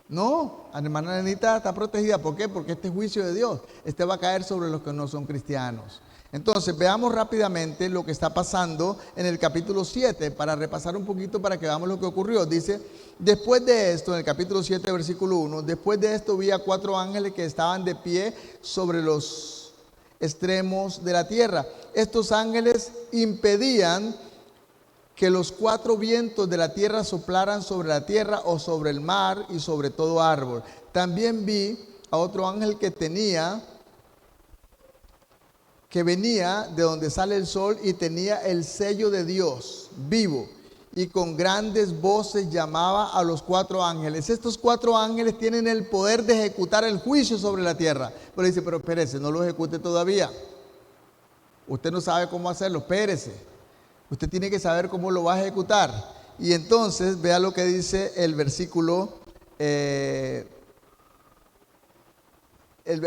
No, la hermana Nenita está protegida. ¿Por qué? Porque este juicio de Dios, este va a caer sobre los que no son cristianos. Entonces, veamos rápidamente lo que está pasando en el capítulo 7, para repasar un poquito, para que veamos lo que ocurrió. Dice, después de esto, en el capítulo 7, versículo 1, después de esto vi a 4 ángeles que estaban de pie sobre los extremos de la tierra. Estos ángeles impedían que los 4 vientos de la tierra soplaran sobre la tierra o sobre el mar y sobre todo árbol. También vi a otro ángel que venía de donde sale el sol y tenía el sello de Dios vivo, y con grandes voces llamaba a los 4 ángeles. Estos 4 ángeles tienen el poder de ejecutar el juicio sobre la tierra. Pero dice, pero espérese, no lo ejecute todavía. Usted no sabe cómo hacerlo, espérese. Usted tiene que saber cómo lo va a ejecutar. Y entonces, vea lo que dice el versículo,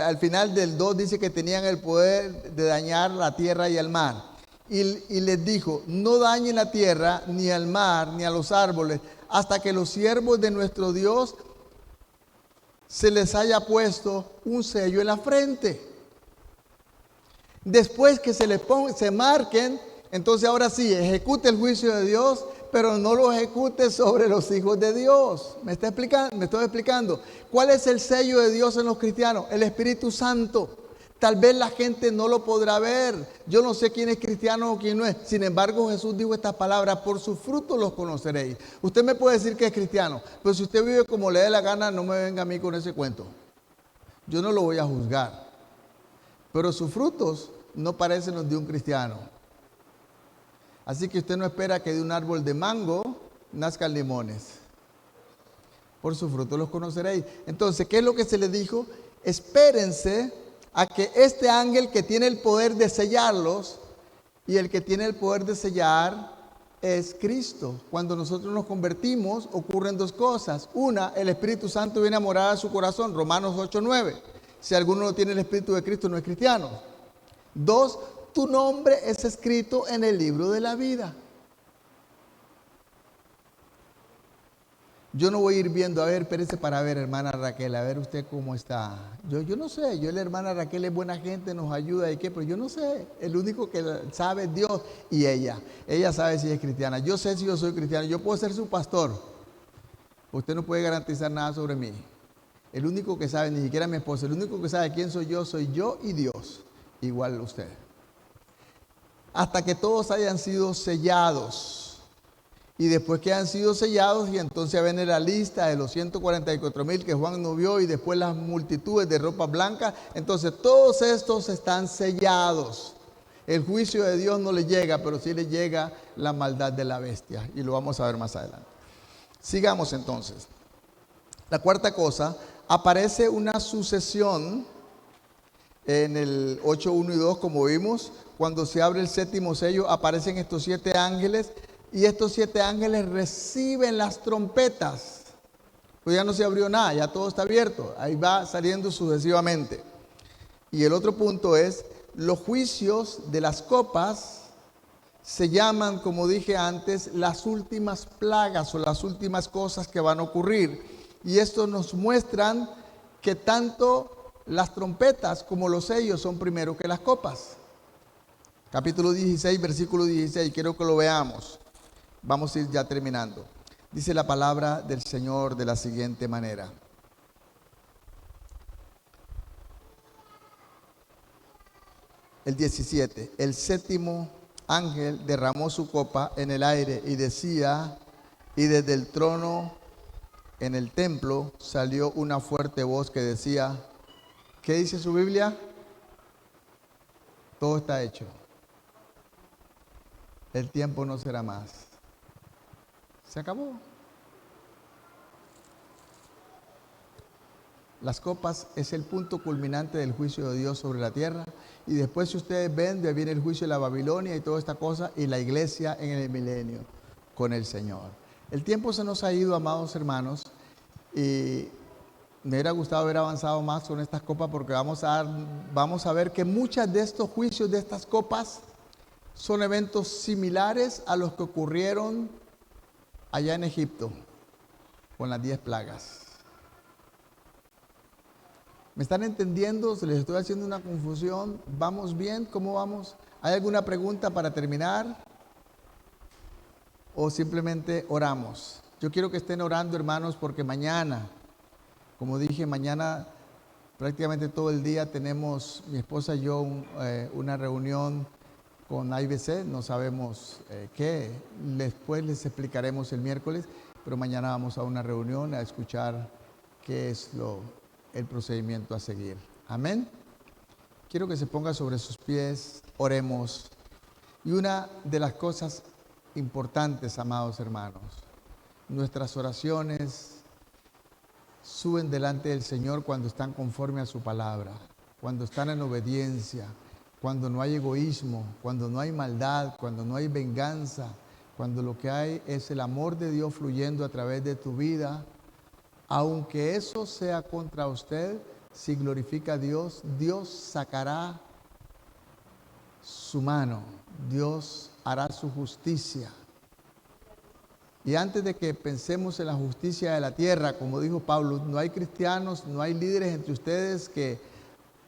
al final del 2 dice que tenían el poder de dañar la tierra y el mar. Y les dijo, no dañen la tierra, ni al mar, ni a los árboles, hasta que los siervos de nuestro Dios se les haya puesto un sello en la frente. Después que se marquen, entonces ahora sí, ejecute el juicio de Dios, pero no lo ejecute sobre los hijos de Dios. ¿Me estoy explicando? ¿Cuál es el sello de Dios en los cristianos? El Espíritu Santo. Tal vez la gente no lo podrá ver. Yo no sé quién es cristiano o quién no es. Sin embargo, Jesús dijo estas palabras: por sus frutos los conoceréis. Usted me puede decir que es cristiano, pero si usted vive como le dé la gana, no me venga a mí con ese cuento. Yo no lo voy a juzgar. Pero sus frutos no parecen los de un cristiano. Así que usted no espera que de un árbol de mango nazcan limones. Por su fruto los conoceréis. Entonces, ¿qué es lo que se les dijo? Espérense a que este ángel que tiene el poder de sellarlos, y el que tiene el poder de sellar es Cristo. Cuando nosotros nos convertimos, ocurren dos cosas. Una, el Espíritu Santo viene a morar a su corazón, Romanos 8:9. Si alguno no tiene el Espíritu de Cristo, no es cristiano. Dos, tu nombre es escrito en el libro de la vida. Yo no voy a ir viendo, a ver, espérese para ver, hermana Raquel, a ver usted cómo está. Yo no sé, la hermana Raquel es buena gente, nos ayuda y qué, pero yo no sé. El único que sabe es Dios y ella. Ella sabe si es cristiana. Yo sé si yo soy cristiano, yo puedo ser su pastor. Usted no puede garantizar nada sobre mí. El único que sabe, ni siquiera mi esposa, el único que sabe quién soy yo y Dios. Igual usted. Hasta que todos hayan sido sellados. Y después que han sido sellados, y entonces viene la lista de los 144,000 que Juan no vio, y después las multitudes de ropa blanca. Entonces todos estos están sellados. El juicio de Dios no le llega, pero sí le llega la maldad de la bestia. Y lo vamos a ver más adelante. Sigamos entonces. La cuarta cosa, aparece una sucesión en el 8:1 y 2, como vimos. Cuando se abre el séptimo sello, aparecen estos 7 ángeles. Y estos 7 ángeles reciben las trompetas. Pues ya no se abrió nada, ya todo está abierto. Ahí va saliendo sucesivamente. Y el otro punto es, los juicios de las copas se llaman, como dije antes, las últimas plagas o las últimas cosas que van a ocurrir. Y esto nos muestran que tanto las trompetas como los sellos son primero que las copas. Capítulo 16, versículo 16, quiero que lo veamos. Vamos a ir ya terminando. Dice la palabra del Señor de la siguiente manera. El 17. El séptimo ángel derramó su copa en el aire y decía, y desde el trono en el templo salió una fuerte voz que decía, ¿qué dice su Biblia? Todo está hecho. El tiempo no será más. Se acabó. Las copas es el punto culminante del juicio de Dios sobre la tierra. Y después, si ustedes ven, ya viene el juicio de la Babilonia y toda esta cosa, y la iglesia en el milenio con el Señor. El tiempo se nos ha ido, amados hermanos, y me hubiera gustado haber avanzado más con estas copas, porque vamos a ver que muchas de estos juicios de estas copas son eventos similares a los que ocurrieron allá en Egipto con las 10 plagas. ¿Me están entendiendo? ¿Se les estoy haciendo una confusión? ¿Vamos bien? ¿Cómo vamos? ¿Hay alguna pregunta para terminar? ¿O simplemente oramos? Yo quiero que estén orando, hermanos, porque mañana, como dije, mañana prácticamente todo el día tenemos, mi esposa y yo, una reunión con IBC. No sabemos qué. Después les explicaremos el miércoles, pero mañana vamos a una reunión a escuchar qué es el procedimiento a seguir. Amén. Quiero que se ponga sobre sus pies, oremos. Y una de las cosas importantes, amados hermanos, nuestras oraciones suben delante del Señor cuando están conforme a su palabra, cuando están en obediencia, cuando no hay egoísmo, cuando no hay maldad, cuando no hay venganza, cuando lo que hay es el amor de Dios fluyendo a través de tu vida. Aunque eso sea contra usted, si glorifica a Dios, Dios sacará su mano, Dios hará su justicia. Y antes de que pensemos en la justicia de la tierra, como dijo Pablo, no hay cristianos, no hay líderes entre ustedes que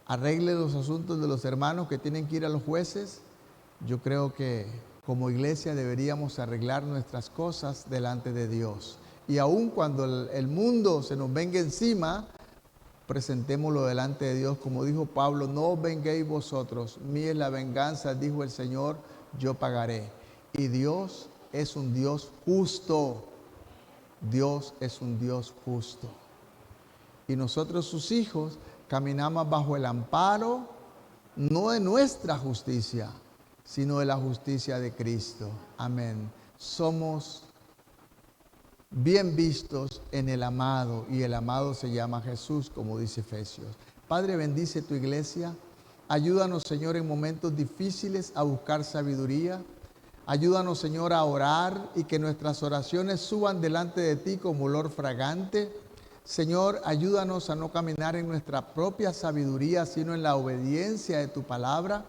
arreglen los asuntos de los hermanos que tienen que ir a los jueces. Yo creo que como iglesia deberíamos arreglar nuestras cosas delante de Dios. Y aun cuando el mundo se nos venga encima, presentémoslo delante de Dios. Como dijo Pablo, no os venguéis vosotros, mía es la venganza, dijo el Señor, yo pagaré. Y Dios es un Dios justo. Dios es un Dios justo. Y nosotros, sus hijos, caminamos bajo el amparo, no de nuestra justicia, sino de la justicia de Cristo. Amén. Somos bien vistos en el amado, y el amado se llama Jesús, como dice Efesios. Padre, bendice tu iglesia. Ayúdanos, Señor, en momentos difíciles a buscar sabiduría. Ayúdanos, Señor, a orar y que nuestras oraciones suban delante de ti como olor fragante. Señor, ayúdanos a no caminar en nuestra propia sabiduría, sino en la obediencia de tu palabra.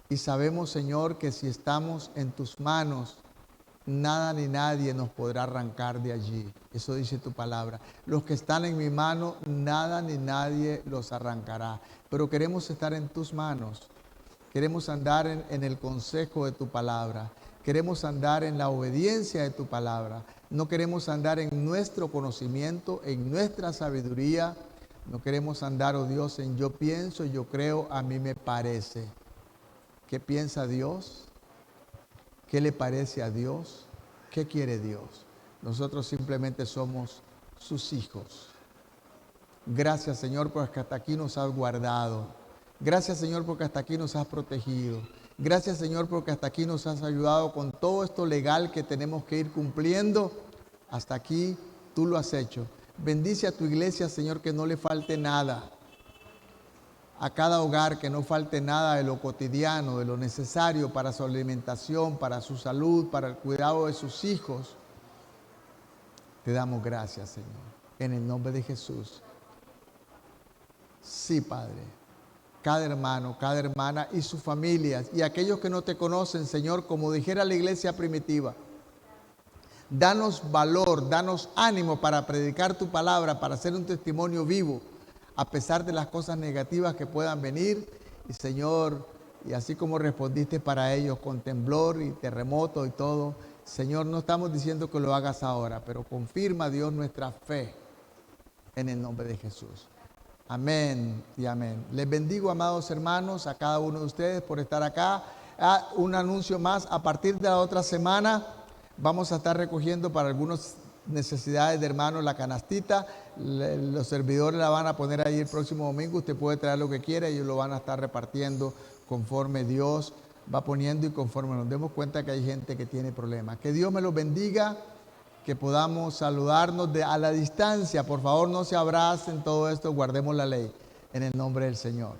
Y sabemos, Señor, que si estamos en tus manos, nada ni nadie nos podrá arrancar de allí. Eso dice tu palabra. Los que están en mi mano, nada ni nadie los arrancará. Pero queremos estar en tus manos. Queremos andar en el consejo de tu palabra. Queremos andar en la obediencia de tu palabra. No queremos andar en nuestro conocimiento, en nuestra sabiduría. No queremos andar, oh Dios, en yo pienso, yo creo, a mí me parece. ¿Qué piensa Dios? ¿Qué le parece a Dios? ¿Qué quiere Dios? Nosotros simplemente somos sus hijos. Gracias, Señor, porque hasta aquí nos has guardado. Gracias, Señor, porque hasta aquí nos has protegido. Gracias, Señor, porque hasta aquí nos has ayudado con todo esto legal que tenemos que ir cumpliendo. Hasta aquí tú lo has hecho. Bendice a tu iglesia, Señor, que no le falte nada. A cada hogar que no falte nada de lo cotidiano, de lo necesario para su alimentación, para su salud, para el cuidado de sus hijos. Te damos gracias, Señor, en el nombre de Jesús. Sí, Padre, cada hermano, cada hermana y sus familias y aquellos que no te conocen, Señor, como dijera la iglesia primitiva, danos valor, danos ánimo para predicar tu palabra, para hacer un testimonio vivo, a pesar de las cosas negativas que puedan venir. Y Señor, y así como respondiste para ellos con temblor y terremoto y todo, Señor, no estamos diciendo que lo hagas ahora, pero confirma, Dios, nuestra fe en el nombre de Jesús. Amén y amén. Les bendigo, amados hermanos, a cada uno de ustedes por estar acá. Un anuncio más, a partir de la otra semana vamos a estar recogiendo para algunas necesidades de hermanos la canastita. Los servidores la van a poner ahí el próximo domingo. Usted puede traer lo que quiera y ellos lo van a estar repartiendo conforme Dios va poniendo y conforme nos demos cuenta que hay gente que tiene problemas. Que Dios me los bendiga, que podamos saludarnos a la distancia. Por favor, no se abracen, todo esto, guardemos la ley en el nombre del Señor.